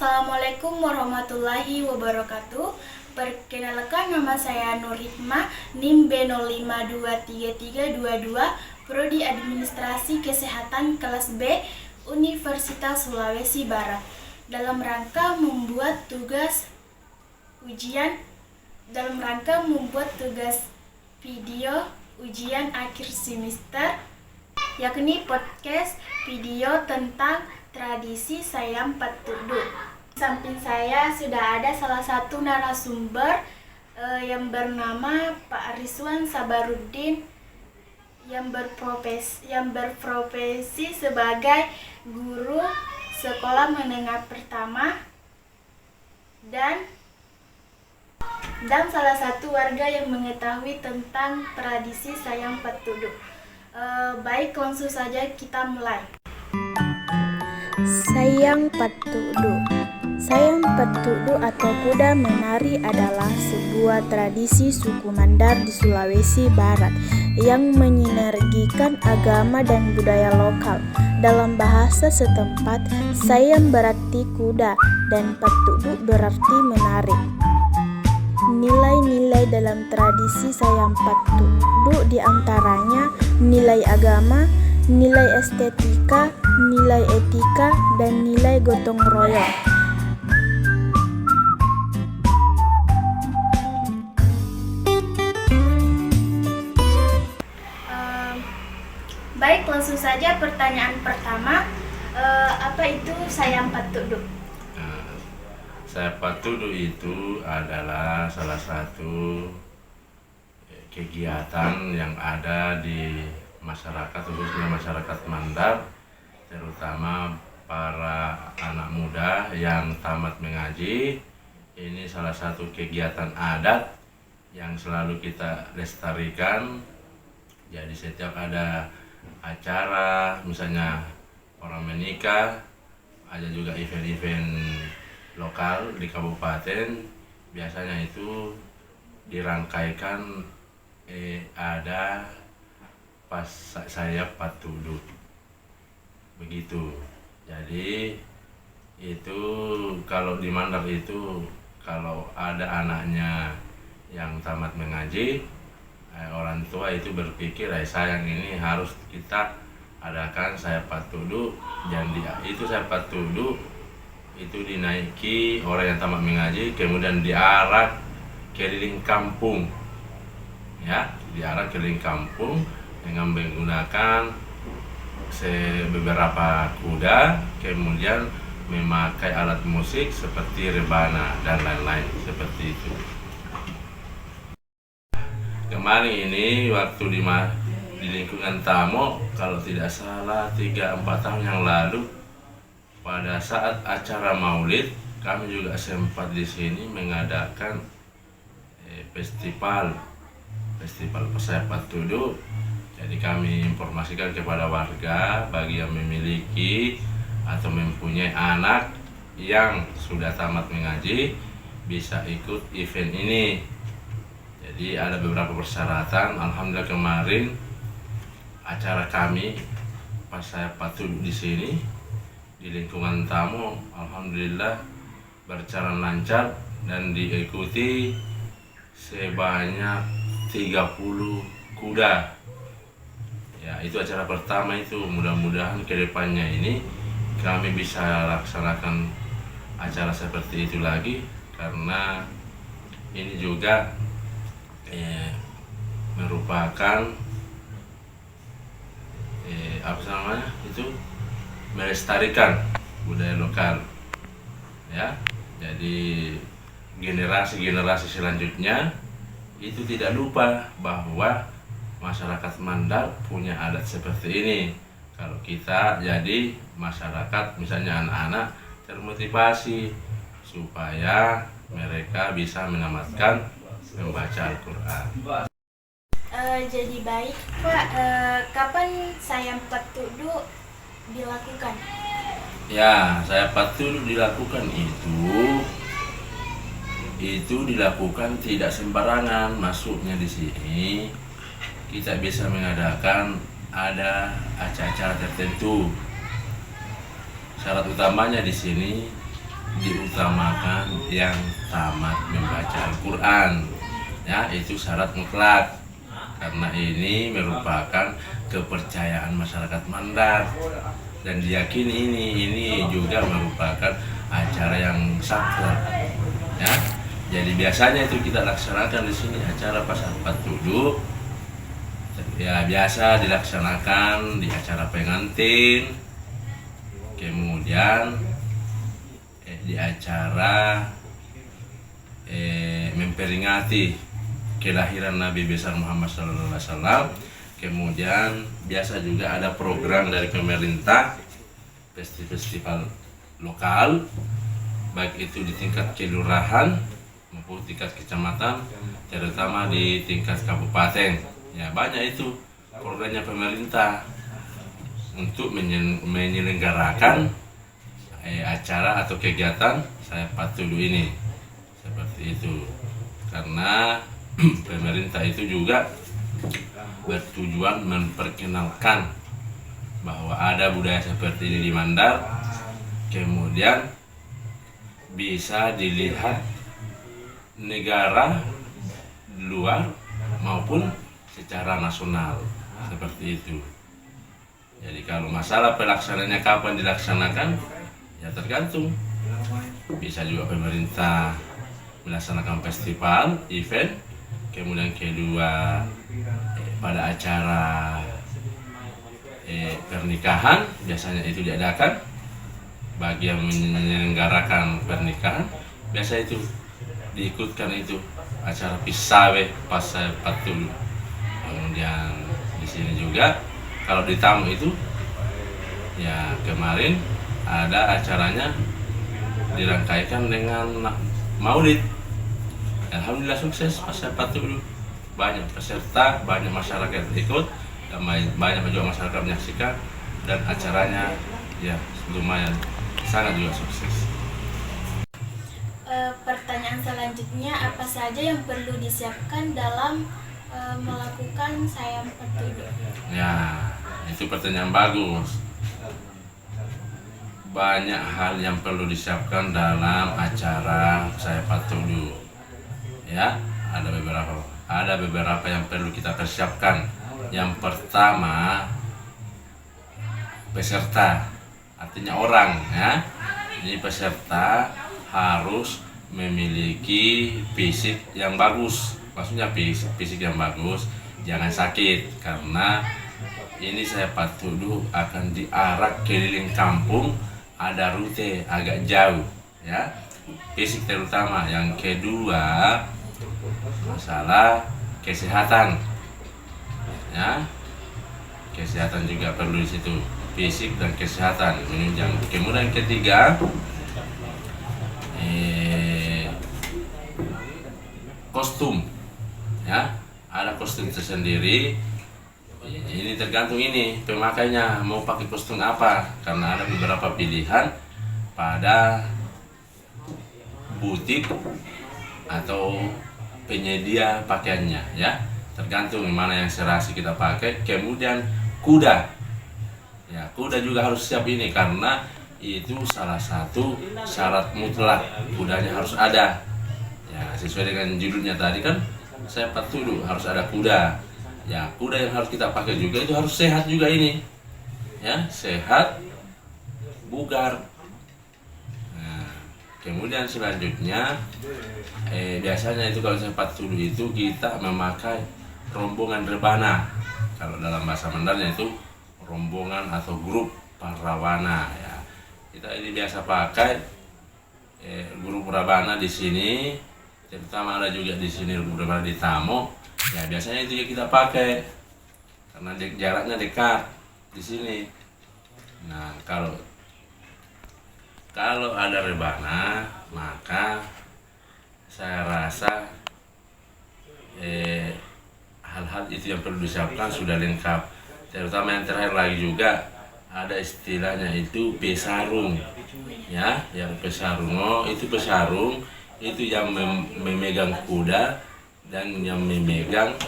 Assalamualaikum warahmatullahi wabarakatuh. Perkenalkan, nama saya Nur Hikmah, NIM B05233322, Prodi Administrasi Kesehatan kelas B, Universitas Sulawesi Barat. Dalam rangka membuat tugas video ujian akhir semester, yakni podcast video tentang tradisi Sayam Patudu. Di samping saya sudah ada salah satu narasumber yang bernama Pak Rizwan Sabaruddin yang berprofesi sebagai guru sekolah menengah pertama dan salah satu warga yang mengetahui tentang tradisi Sayam Patudu. Baik, langsung saja kita mulai. Sayam Patudu. Sayam Patudu atau kuda menari adalah sebuah tradisi suku Mandar di Sulawesi Barat yang menyinergikan agama dan budaya lokal. Dalam bahasa setempat, sayam berarti kuda dan patudu berarti menari. Nilai-nilai dalam tradisi Sayam Patudu diantaranya nilai agama, nilai estetika, nilai etika, dan nilai gotong royong. Baik, langsung saja pertanyaan pertama. Apa itu Sayam Patudu? Sayam Patudu itu adalah salah satu kegiatan yang ada di masyarakat, khususnya masyarakat Mandar, terutama para anak muda yang tamat mengaji. Ini salah satu kegiatan adat yang selalu kita lestarikan. Jadi setiap ada acara, misalnya orang menikah, ada juga event-event lokal di kabupaten, biasanya itu dirangkaikan ada pas Sayam Patudu begitu. Jadi itu kalau di Mandar itu kalau ada anaknya yang tamat mengaji, orang tua itu berpikir sayang ini harus kita adakan Sayam Patudu. Dan itu Sayam Patudu itu dinaiki orang yang tamat mengaji, kemudian diarak keliling kampung, ya, diarak keliling kampung dengan menggunakan beberapa kuda, kemudian memakai alat musik seperti rebana dan lain-lain seperti itu. Kemarin ini waktu di lingkungan Tamo, kalau tidak salah 3-4 tahun yang lalu, pada saat acara Maulid, kami juga sempat di sini mengadakan festival Sayam Patudu. Jadi kami informasikan kepada warga, bagi yang memiliki atau mempunyai anak yang sudah tamat mengaji, bisa ikut event ini. Jadi ada beberapa persyaratan. Alhamdulillah kemarin acara kami pas Sayam Patudu di sini di lingkungan Tamo, alhamdulillah berjalan lancar dan diikuti sebanyak 30 kuda. Ya, itu acara pertama itu. Mudah-mudahan kedepannya ini kami bisa laksanakan acara seperti itu lagi, karena ini juga merupakan melestarikan budaya lokal, ya. Jadi generasi selanjutnya itu tidak lupa bahwa masyarakat Mandar punya adat seperti ini. Kalau kita jadi masyarakat, misalnya anak-anak, termotivasi supaya mereka bisa menamatkan membaca Al-Quran. Jadi baik Pak, kapan Sayam Patudu dilakukan? Ya, Sayam Patudu dilakukan itu dilakukan tidak sembarangan. Masuknya di sini kita bisa mengadakan ada acara-acara tertentu. Syarat utamanya di sini diutamakan yang tamat membaca Al-Quran, ya, itu syarat mutlak karena ini merupakan kepercayaan masyarakat Mandar dan diyakini ini juga merupakan acara yang sakral, ya. Jadi biasanya itu kita laksanakan di sini acara pasar patudu, ya, biasa dilaksanakan di acara pengantin, kemudian di acara memperingati kelahiran Nabi besar Muhammad SAW. Kemudian biasa juga ada program dari pemerintah, festival lokal, baik itu di tingkat kelurahan maupun tingkat kecamatan, terutama di tingkat kabupaten. Ya, banyak itu programnya pemerintah untuk menyelenggarakan acara atau kegiatan saya patudu ini, seperti itu. Karena pemerintah itu juga bertujuan memperkenalkan bahwa ada budaya seperti ini di Mandar, kemudian bisa dilihat negara luar maupun secara nasional, seperti itu. Jadi kalau masalah pelaksanaannya kapan dilaksanakan, ya tergantung. Bisa juga pemerintah melaksanakan festival, event, kemudian kedua pada acara pernikahan biasanya itu diadakan. Bagi yang menyelenggarakan pernikahan biasa itu diikutkan itu acara pisawe pasar patul. Kemudian di sini juga kalau di tamu itu, ya, kemarin ada acaranya dirangkaikan dengan maulid. Alhamdulillah sukses pasar patul. Banyak peserta, banyak masyarakat ikut, dan banyak juga masyarakat menyaksikan, dan acaranya ya lumayan sangat juga sukses. Pertanyaan selanjutnya, apa saja yang perlu disiapkan dalam melakukan sayam patudu? Ya, itu pertanyaan bagus. Banyak hal yang perlu disiapkan dalam acara saya patudu. Ya, ada beberapa yang perlu kita persiapkan. Yang pertama, peserta, artinya orang, ya. Ini peserta harus memiliki fisik yang bagus. Maksudnya fisik yang bagus, jangan sakit, karena ini saya patudu akan diarak keliling kampung, ada rute agak jauh, ya. Fisik terutama. Yang kedua, masalah kesehatan, ya, kesehatan juga perlu di situ, fisik dan kesehatan menunjang. Kemudian ketiga, kostum, ya, ada kostum tersendiri. Ini tergantung ini pemakainya mau pakai kostum apa, karena ada beberapa pilihan pada butik atau penyedia pakaiannya, ya, tergantung mana yang serasi kita pakai. Kemudian kuda, ya, kuda juga harus siap ini karena itu salah satu syarat mutlak, kudanya harus ada, ya, sesuai dengan judulnya tadi kan saya patudu harus ada kuda, ya. Kuda yang harus kita pakai juga itu harus sehat juga ini, ya, sehat, bugar. Kemudian selanjutnya biasanya itu kalau saya patudu itu kita memakai rombongan rebana. Kalau dalam bahasa Mandarnya itu rombongan atau grup parawana, ya. Kita ini biasa pakai grup rebana di sini, terutama ada juga di sini grup rebana di Tamo. Ya, biasanya itu yang kita pakai karena jaraknya dekat di sini. Nah, kalau ada rebana, maka saya rasa hal-hal itu yang perlu disiapkan sudah lengkap. Terutama yang terakhir lagi juga ada istilahnya itu pesarung, ya, yang pesarung. Itu pesarung itu yang memegang kuda dan yang memegang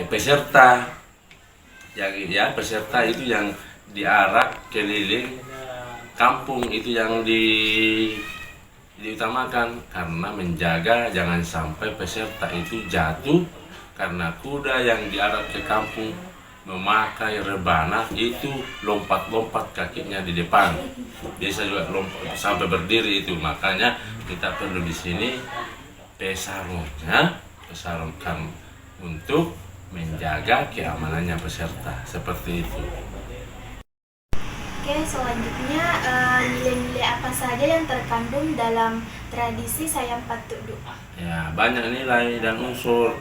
peserta. Ya, peserta itu yang diarak keliling kampung itu yang diutamakan, karena menjaga jangan sampai peserta itu jatuh karena kuda yang diarak ke kampung memakai rebana itu lompat-lompat kakinya di depan, biasa juga lompat sampai berdiri itu. Makanya kita perlu di sini pesarung, ya, pesarung untuk menjaga keamanannya peserta, seperti itu. Oke, selanjutnya nilai-nilai apa saja yang terkandung dalam tradisi Sayam Patudu? Ya, banyak nilai dan unsur.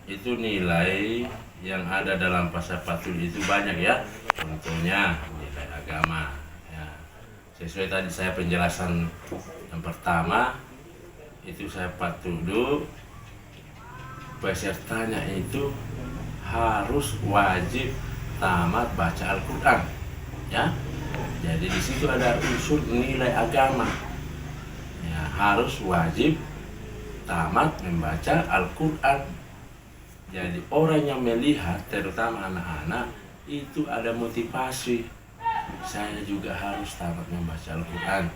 Itu nilai yang ada dalam Pasar Patudu itu banyak ya. Contohnya nilai agama. Ya, sesuai tadi saya penjelasan yang pertama, itu Sayam Patudu pesertanya itu harus wajib tamat baca Al-Quran, ya. Jadi di situ ada unsur nilai agama, ya, harus wajib tamat membaca Al-Quran. Jadi orang yang melihat, terutama anak-anak, itu ada motivasi, saya juga harus tamat membaca Al-Quran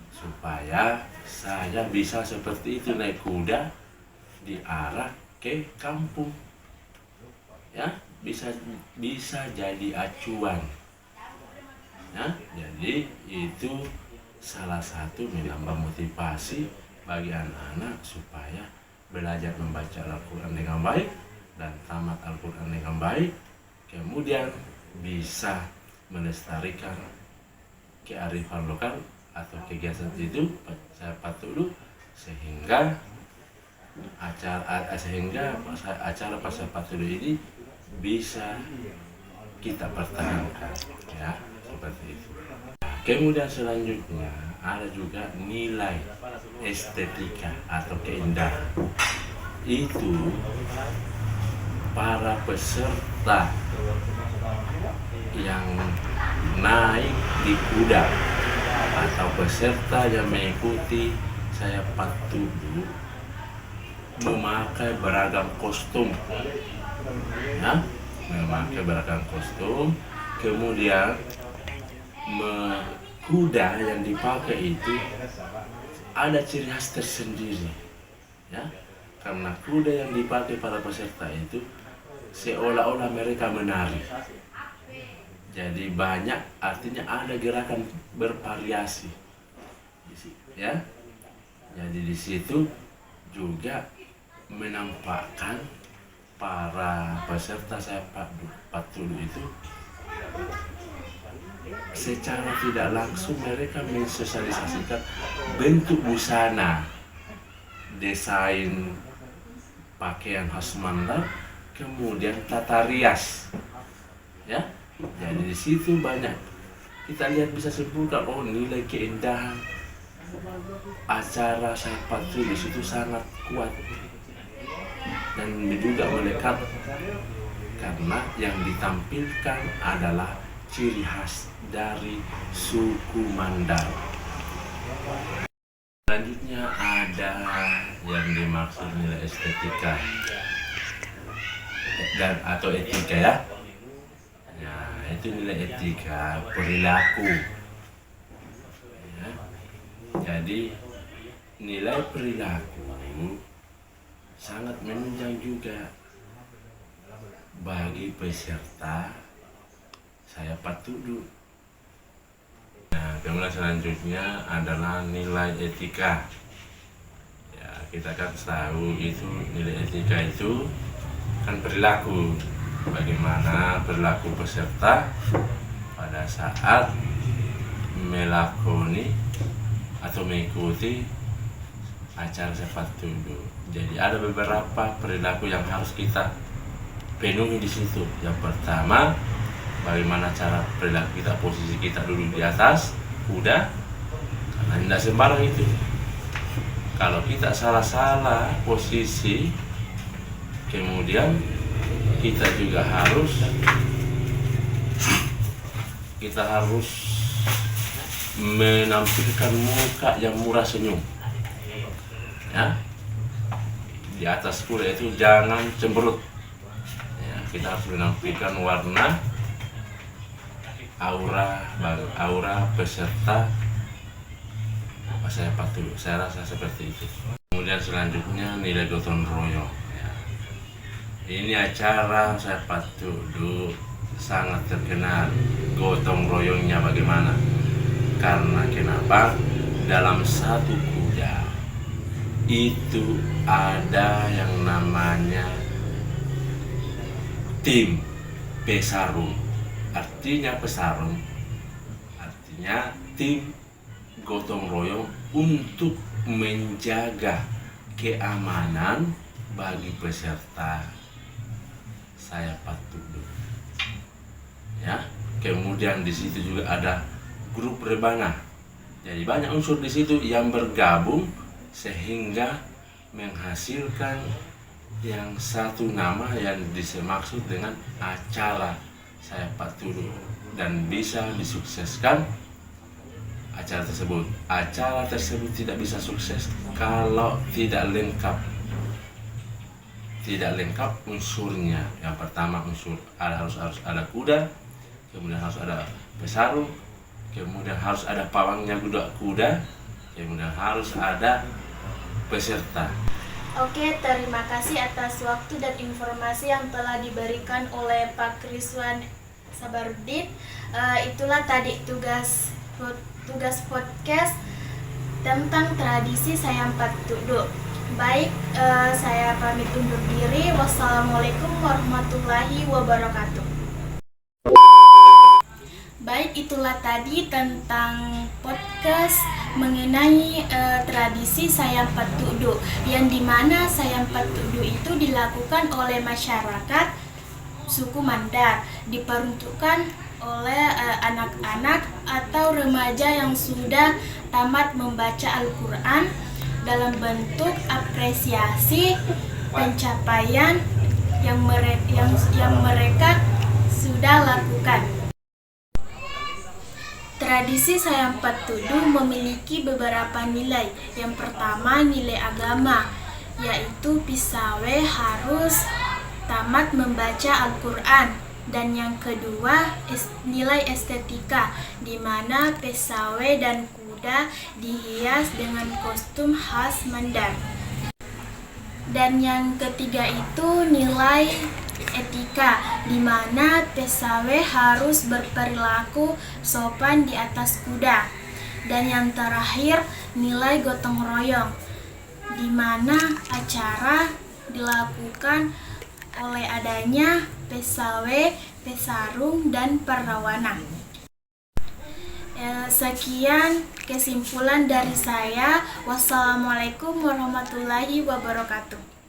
supaya saya bisa seperti itu, naik kuda diarak ke kampung, ya, bisa jadi acuan, ya. Jadi itu salah satu menambah motivasi bagi anak-anak supaya belajar membaca Al-Quran dengan baik dan tamat Al-Quran dengan baik, kemudian bisa melestarikan kearifan lokal atau kegiatan itu Sayam Patudu, sehingga acara Pasar Patudu ini bisa kita pertahankan, ya, seperti itu. Kemudian selanjutnya ada juga nilai estetika atau keindahan. Itu para peserta yang naik di kuda atau peserta yang mengikuti Sayam Patudu memakai beragam kostum, ya, memakai beragam kostum. Kemudian kuda yang dipakai itu ada ciri khas tersendiri, ya, karena kuda yang dipakai para peserta itu seolah-olah mereka menari. Jadi banyak, artinya ada gerakan bervariasi, ya. Jadi di situ juga menampakkan para peserta Sayam Patudu itu secara tidak langsung mereka mensosialisasikan bentuk busana, desain pakaian khas Mandar, kemudian tata rias, ya. Jadi di situ banyak kita lihat, bisa simpulkan, oh, nilai keindahan acara Sayam Patudu di situ sangat kuat dan juga melekat, karena yang ditampilkan adalah ciri khas dari suku Mandar. Selanjutnya ada yang dimaksud nilai estetika dan atau etika, ya. Nah, itu nilai etika perilaku, ya. Jadi nilai perilaku sangat menunjang juga bagi peserta Sayam Patudu. Nah, kemudian selanjutnya adalah nilai etika. Ya, kita kan tahu itu nilai etika itu kan perilaku, bagaimana perilaku peserta pada saat melakoni atau mengikuti acara Sayam Patudu. Jadi ada beberapa perilaku yang harus kita penuhi di situ. Yang pertama, bagaimana cara perilaku kita, posisi kita duduk di atas kuda, karena tidak sembarang itu. Kalau kita salah-salah posisi, kemudian kita juga harus menampilkan muka yang murah senyum, ya. Di atas kuda itu jangan cemberut, ya. Kita harus menampilkan warna aura peserta saya patuh. Saya rasa seperti itu. Kemudian selanjutnya nilai gotong royong. Ya. Ini acara saya patuh sangat terkenal gotong royongnya bagaimana? Karena kenapa? Dalam satu kuda itu ada yang namanya tim pesarung. Artinya pesarung, artinya tim gotong royong untuk menjaga keamanan bagi peserta. Saya patuh ya. Kemudian di situ juga ada grup rebana. Jadi banyak unsur di situ yang bergabung sehingga menghasilkan yang satu nama yang dimaksud dengan acara saya patuh dan bisa disukseskan acara tersebut. Acara tersebut tidak bisa sukses kalau tidak lengkap unsurnya. Yang pertama unsur harus ada kuda, kemudian harus ada pesarung, kemudian harus ada pawangnya kuda, kemudian harus ada peserta. Oke, terima kasih atas waktu dan informasi yang telah diberikan oleh Pak Kriswan Sabarudin. Itulah tadi tugas podcast tentang tradisi Sayam Patudo. Baik, saya pamit undur diri. Wassalamualaikum warahmatullahi wabarakatuh. Baik, itulah tadi tentang podcast mengenai tradisi Sayam Patudo, yang dimana Sayam Patudo itu dilakukan oleh masyarakat suku Mandar, diperuntukkan oleh anak-anak atau remaja yang sudah tamat membaca Al-Quran dalam bentuk apresiasi pencapaian yang mereka sudah lakukan. Tradisi Sayam Patudo memiliki beberapa nilai. Yang pertama, nilai agama, yaitu pisawe harus tamat membaca Al-Quran. Dan yang kedua, nilai estetika, di mana pesawe dan kuda dihias dengan kostum khas Mandar. Dan yang ketiga itu nilai etika, di mana pesawe harus berperilaku sopan di atas kuda. Dan yang terakhir nilai gotong royong, di mana acara dilakukan oleh adanya pesawe, pesarung, dan perlawanan. Sekian kesimpulan dari saya. Wassalamualaikum warahmatullahi wabarakatuh.